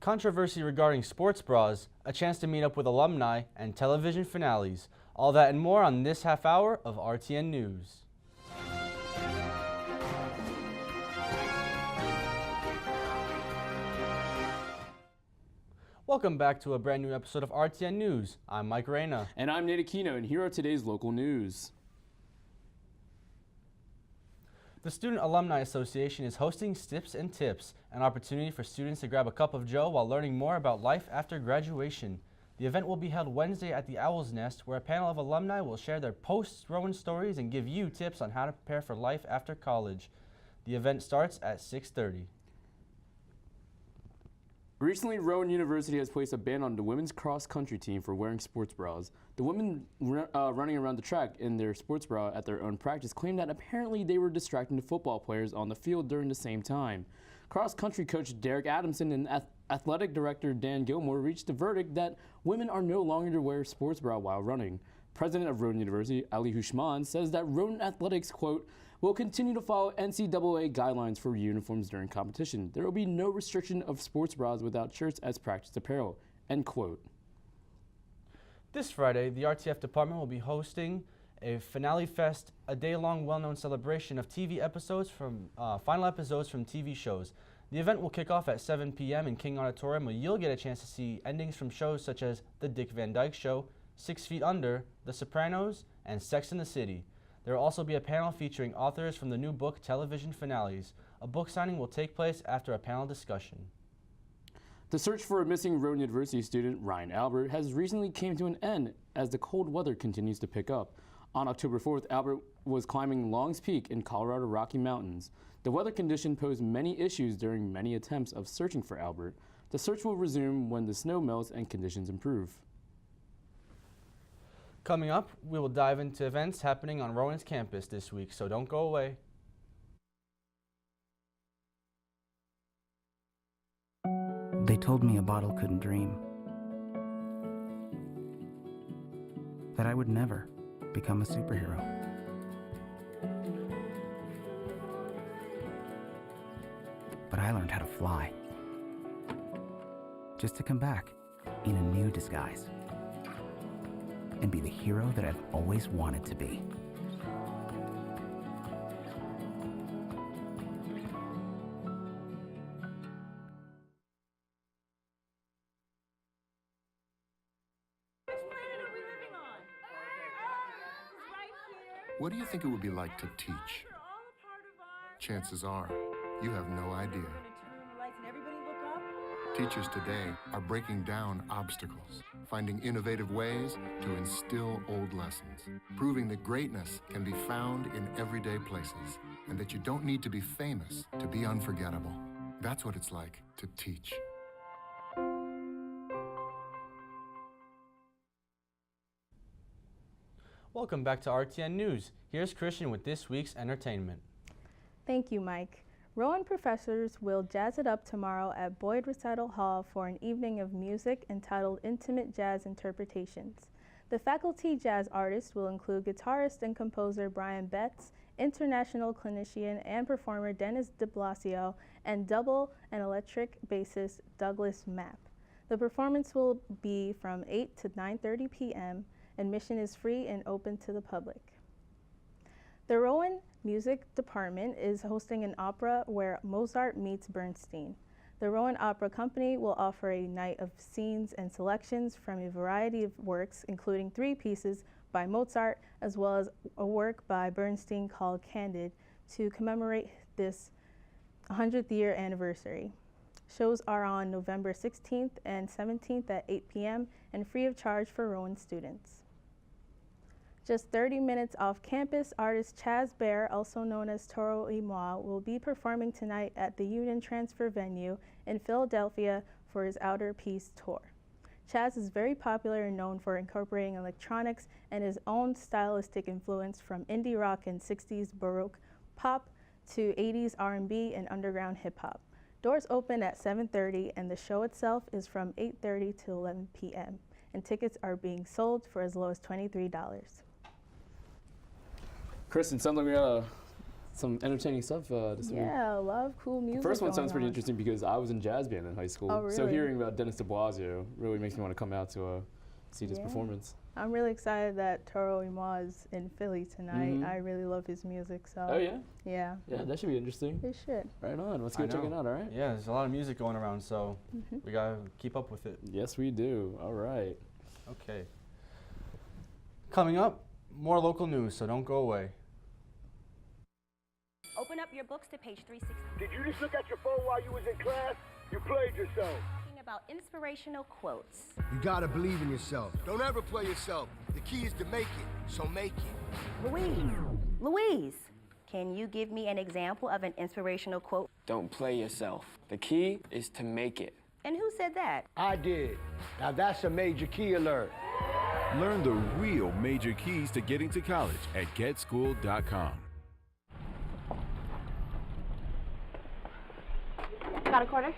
Controversy regarding sports bras, a chance to meet up with alumni, and television finales. All that and more on this half hour of RTN News. Welcome back to a brand new episode of RTN News. I'm Mike Reyna. And I'm Nate Aquino, and here are today's local news. The Student Alumni Association is hosting Stips and Tips, an opportunity for students to grab a cup of joe while learning more about life after graduation. The event will be held Wednesday at the Owl's Nest, where a panel of alumni will share their post-Rowan stories and give you tips on how to prepare for life after college. The event starts at 6:30. Recently, Rowan University has placed a ban on the women's cross-country team for wearing sports bras. The women running around the track in their sports bra at their own practice claimed that apparently they were distracting the football players on the field during the same time. Cross-country coach Derek Adamson and athletic director Dan Gilmore reached the verdict that women are no longer to wear sports bra while running. President of Rowan University, Ali Hushman, says that Rowan Athletics, quote, will continue to follow NCAA guidelines for uniforms during competition. There will be no restriction of sports bras without shirts as practice apparel, end quote. This Friday, the RTF department will be hosting a Finale Fest, a day-long well-known celebration of TV episodes from final episodes from TV shows. The event will kick off at 7 p.m. in King Auditorium, where you'll get a chance to see endings from shows such as The Dick Van Dyke Show, 6 Feet Under, The Sopranos, and Sex and the City. There will also be a panel featuring authors from the new book Television Finales. A book signing will take place after a panel discussion. The search for a missing Rowan University student, Ryan Albert, has recently came to an end as the cold weather continues to pick up. On October 4th, Albert was climbing Long's Peak in Colorado Rocky Mountains. The weather condition posed many issues during many attempts of searching for Albert. The search will resume when the snow melts and conditions improve. Coming up, we will dive into events happening on Rowan's campus this week, so don't go away. They told me a bottle couldn't dream. That I would never become a superhero. But I learned how to fly. Just to come back in a new disguise. And be the hero that I've always wanted to be. What do you think it would be like to teach? Chances are, you have no idea. Teachers today are breaking down obstacles, finding innovative ways to instill old lessons, proving that greatness can be found in everyday places, and that you don't need to be famous to be unforgettable. That's what it's like to teach. Welcome back to RTN News. Here's Christian with this week's entertainment. Thank you, Mike. Rowan professors will jazz it up tomorrow at Boyd Recital Hall for an evening of music entitled Intimate Jazz Interpretations. The faculty jazz artists will include guitarist and composer Brian Betts, international clinician and performer Dennis de Blasio, and double and electric bassist Douglas Mapp. The performance will be from 8 to 9:30 p.m. Admission is free and open to the public. The Rowan Music Department is hosting an opera where Mozart meets Bernstein. The Rowan Opera Company will offer a night of scenes and selections from a variety of works, including 3 pieces by Mozart, as well as a work by Bernstein called Candid, to commemorate this 100th year anniversary. Shows are on November 16th and 17th at 8 p.m. and free of charge for Rowan students. Just 30 minutes off campus, artist Chaz Bear, also known as Toro y Moi, will be performing tonight at the Union Transfer venue in Philadelphia for his Outer Peace tour. Chaz is very popular and known for incorporating electronics and his own stylistic influence from indie rock and 60s Baroque pop to 80s R&B and underground hip hop. Doors open at 7:30 and the show itself is from 8:30 to 11 p.m. and tickets are being sold for as low as $23. Kristen, sounds like we got a some entertaining stuff this week. Yeah, a lot of cool music. The first one going sounds pretty on. interesting because I was in jazz band in high school. Oh, So really? hearing about Dennis de Blasio really makes me want to come out to see this Yeah. performance. I'm really excited that Toro Ima is in Philly tonight. Mhm. I really love his music, so Oh yeah? yeah, Yeah, that should be interesting. it should. Right on. Let's I go check know. it out, all right? Yeah, there's a lot of music going around, so Mhm. we gotta keep up with it. Yes, we do. All right. Okay. Coming up, more local news, so don't go away. Open up your books to page 360. Did you just look at your phone while you was in class? You played yourself. Talking about inspirational quotes. You gotta believe in yourself. Don't ever play yourself. The key is to make it, so make it. Louise, can you give me an example of an inspirational quote? Don't play yourself. The key is to make it. And who said that? I did. Now that's a major key alert. Learn the real major keys to getting to college at getschool.com. Got a quarter?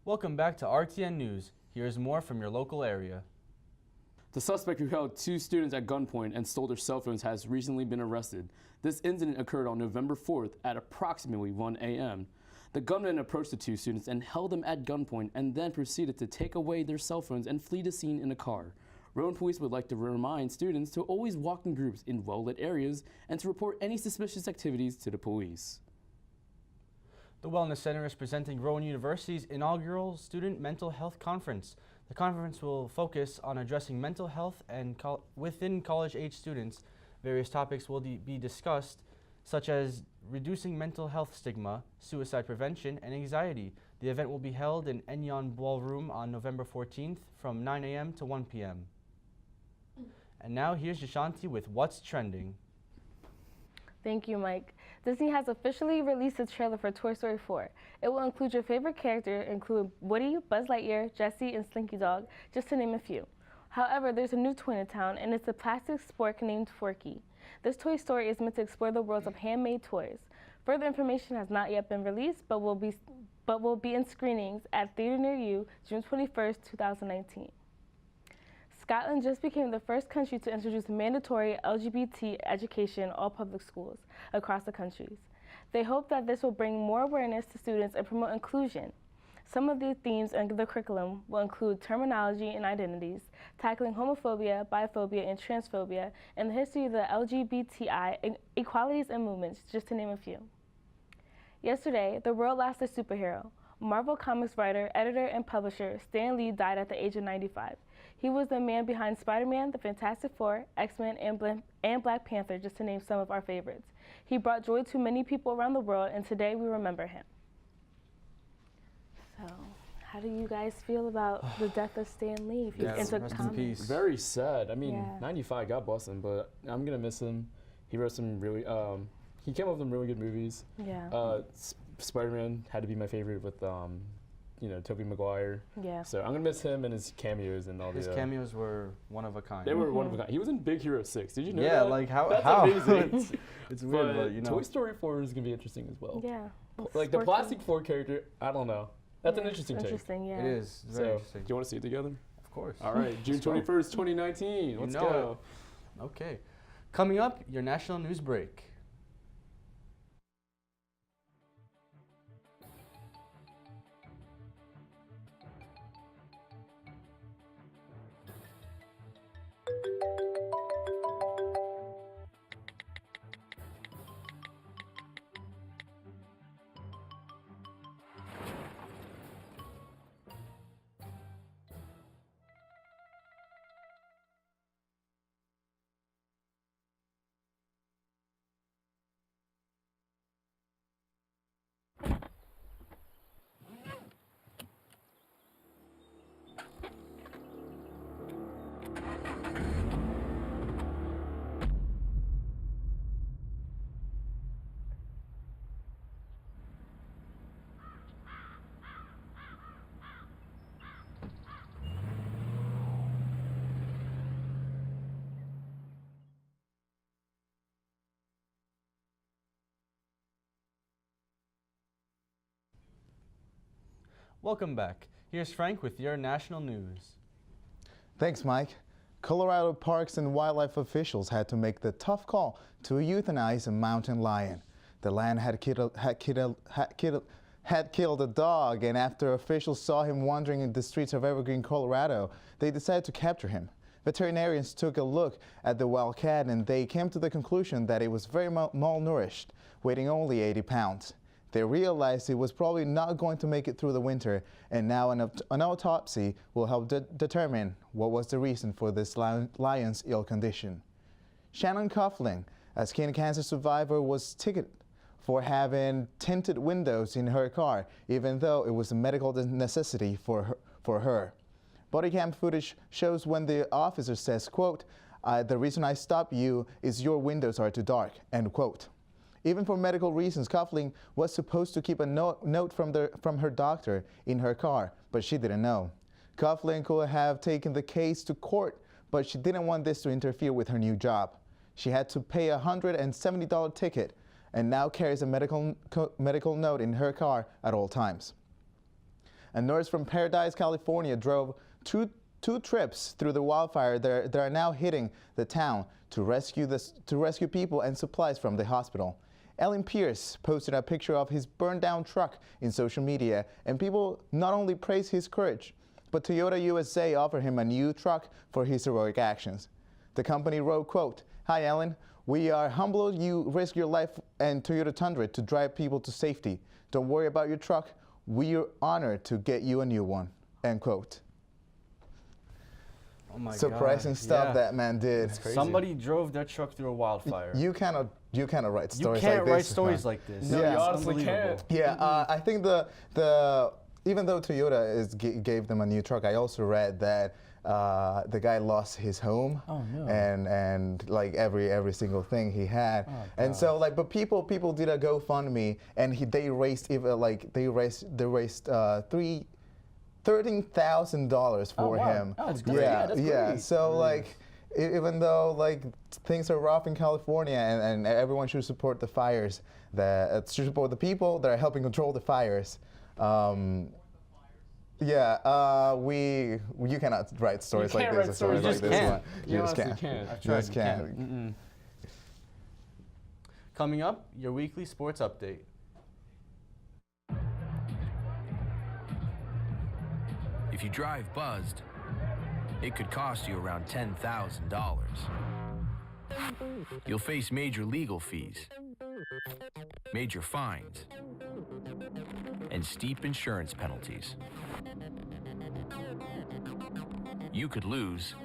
Welcome back to RTN News. Here's more from your local area. The suspect who held two students at gunpoint and stole their cell phones has recently been arrested. This incident occurred on November 4th at approximately 1 a.m. The gunman approached the two students and held them at gunpoint and then proceeded to take away their cell phones and flee the scene in a car. Rowan police would like to remind students to always walk in groups in well-lit areas and to report any suspicious activities to the police. The Wellness Center is presenting Rowan University's inaugural Student Mental Health Conference. The conference will focus on addressing mental health and within college-age students. Various topics will be discussed, such as reducing mental health stigma, suicide prevention, and anxiety. The event will be held in Enyon Ballroom on November 14th from 9 a.m. to 1 p.m. And now here's Yashanti with What's Trending. Thank you, Mike. Disney has officially released a trailer for Toy Story 4. It will include your favorite character, include Woody, Buzz Lightyear, Jessie, and Slinky Dog, just to name a few. However, there's a new toy in town, and it's a plastic spork named Forky. This Toy Story is meant to explore the worlds of handmade toys. Further information has not yet been released, but will be in screenings at theater near you June 21st, 2019. Scotland just became the first country to introduce mandatory LGBT education in all public schools across the countries. They hope that this will bring more awareness to students and promote inclusion. Some of the themes in the curriculum will include terminology and identities, tackling homophobia, biphobia, and transphobia, and the history of the LGBTI equalities and movements, just to name a few. Yesterday, the world lost a superhero. Marvel Comics writer, editor, and publisher Stan Lee died at the age of 95. He was the man behind Spider-Man, the Fantastic Four, X-Men, and Black Panther, just to name some of our favorites. He brought joy to many people around the world, and today we remember him. So, how do you guys feel about the death of Stan Lee? If you're Yes, into rest in comics? peace. Very sad. I mean, Yeah. 95, God bless him, but I'm going to miss him. He wrote some really, he came up with some really good movies. Yeah. Spider-Man had to be my favorite with, Tobey Maguire. Yeah. So I'm going to miss him and his cameos and all His the... cameos were one of a kind. They were one of a kind. He was in Big Hero 6. Did you know Yeah, that? like how? That's how? amazing. It's weird, but you know. Toy Story 4 is going to be interesting as well. Yeah. Like the Sporky. Plastic 4 character, I don't know. That's an Yeah, interesting take. Interesting, yeah. It is very So, interesting. do you want to see it together? Of course. All right, June Let's go. 21st, 2019. Let's know go. Okay. Coming up, your national news break. Welcome back. Here's Frank with your national news. Thanks, Mike. Colorado parks and wildlife officials had to make the tough call to euthanize a mountain lion. The lion had killed a dog, and after officials saw him wandering in the streets of Evergreen, Colorado, they decided to capture him. Veterinarians took a look at the wild cat and they came to the conclusion that it was very malnourished, weighing only 80 pounds. They realized it was probably not going to make it through the winter, and now an autopsy will help determine what was the reason for this lion's ill condition. Shannon Coughlin, a skin cancer survivor, was ticketed for having tinted windows in her car, even though it was a medical necessity for her. Body cam footage shows when the officer says, quote, "The reason I stopped you is your windows are too dark," end quote. Even for medical reasons, Coughlin was supposed to keep a note from her doctor in her car, but she didn't know. Coughlin could have taken the case to court, but she didn't want this to interfere with her new job. She had to pay a $170 ticket and now carries a medical note in her car at all times. A nurse from Paradise, California drove two trips through the wildfire that are now hitting the town to rescue people and supplies from the hospital. Ellen Pierce posted a picture of his burned down truck in social media, and people not only praised his courage, but Toyota USA offered him a new truck for his heroic actions. The company wrote, quote, "Hi Ellen, we are humbled you risk your life and Toyota Tundra to drive people to safety. Don't worry about your truck. We are honored to get you a new one," end quote. Oh my Surprising God. stuff that man did. Somebody drove their truck through a wildfire. You cannot write stories like this. You can't write stories like this. No, Yeah. you honestly can't. Yeah, I think even though Toyota gave them a new truck, I also read that the guy lost his home. Oh, no. and like every single thing he had. Oh, and so but people did a GoFundMe, and they raised $13,000 for him. Oh, that's great. Yeah, That's yeah. great. So even though things are rough in California, and everyone should support the fires, should support the people that are helping control the fires. You cannot write stories like this. Stories like this one. You just honestly can't. can't. You just can't. Coming up, your weekly sports update. If you drive buzzed, it could cost you around $10,000. You'll face major legal fees, major fines, and steep insurance penalties. You could lose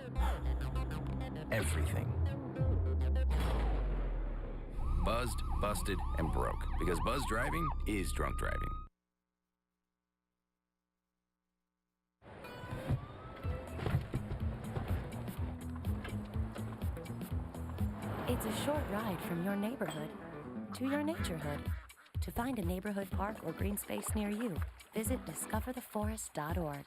everything. Buzzed, busted, and broke, because buzz driving is drunk driving. It's a short ride from your neighborhood to your naturehood. To find a neighborhood park or green space near you, visit discovertheforest.org.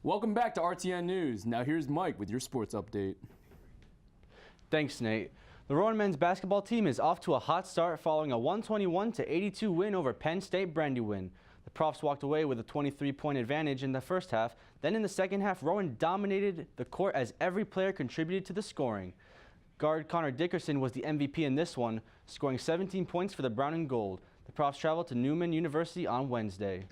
Welcome back to RTN News. Now here's Mike with your sports update. Thanks, Nate. The Rowan men's basketball team is off to a hot start following a 121-82 win over Penn State Brandywine. The Profs walked away with a 23-point advantage in the first half. Then in the second half, Rowan dominated the court as every player contributed to the scoring. Guard Connor Dickerson was the MVP in this one, scoring 17 points for the Brown and Gold. The Profs traveled to Newman University on Wednesday.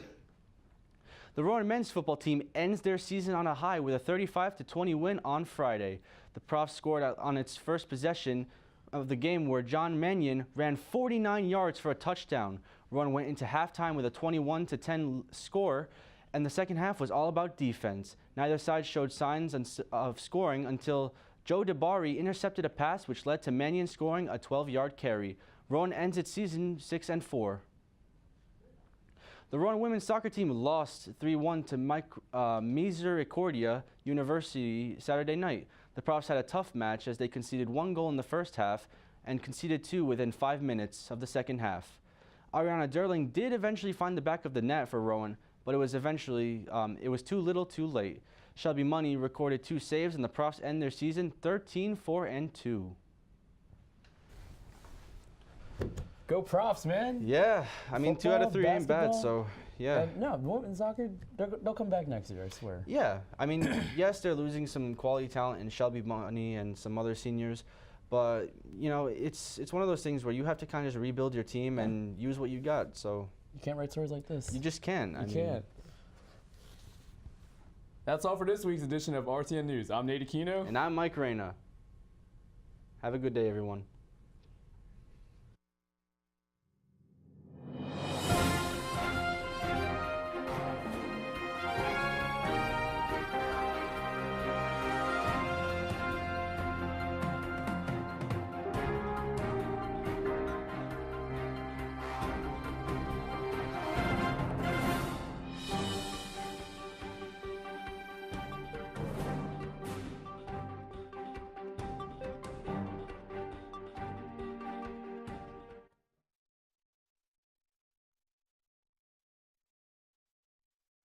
The Rowan men's football team ends their season on a high with a 35-20 win on Friday. The Profs scored on its first possession of the game, where John Mannion ran 49 yards for a touchdown. Rowan went into halftime with a 21-10 score, and the second half was all about defense. Neither side showed signs of scoring until Joe DeBari intercepted a pass, which led to Mannion scoring a 12-yard carry. Rowan ends its season 6-4. The Rowan women's soccer team lost 3-1 to Misericordia University Saturday night. The Profs had a tough match as they conceded 1 goal in the first half and conceded 2 within 5 minutes of the second half. Ariana Derling did eventually find the back of the net for Rowan, but it was too little too late. Shelby Money recorded 2 saves, and the Profs end their season 13-4-2. Go Profs, man. Yeah, I mean, Football, 2 out of 3 ain't bad, basketball. so yeah. No, women's soccer, they'll come back next year, I swear. Yeah, I mean, yes, they're losing some quality talent in Shelby Money and some other seniors, but you know, it's one of those things where you have to kind of just rebuild your team and use what you got. So you can't write stories like this. You just can't. You can't. That's all for this week's edition of RTN News. I'm Nate Aquino. And I'm Mike Reyna. Have a good day, everyone.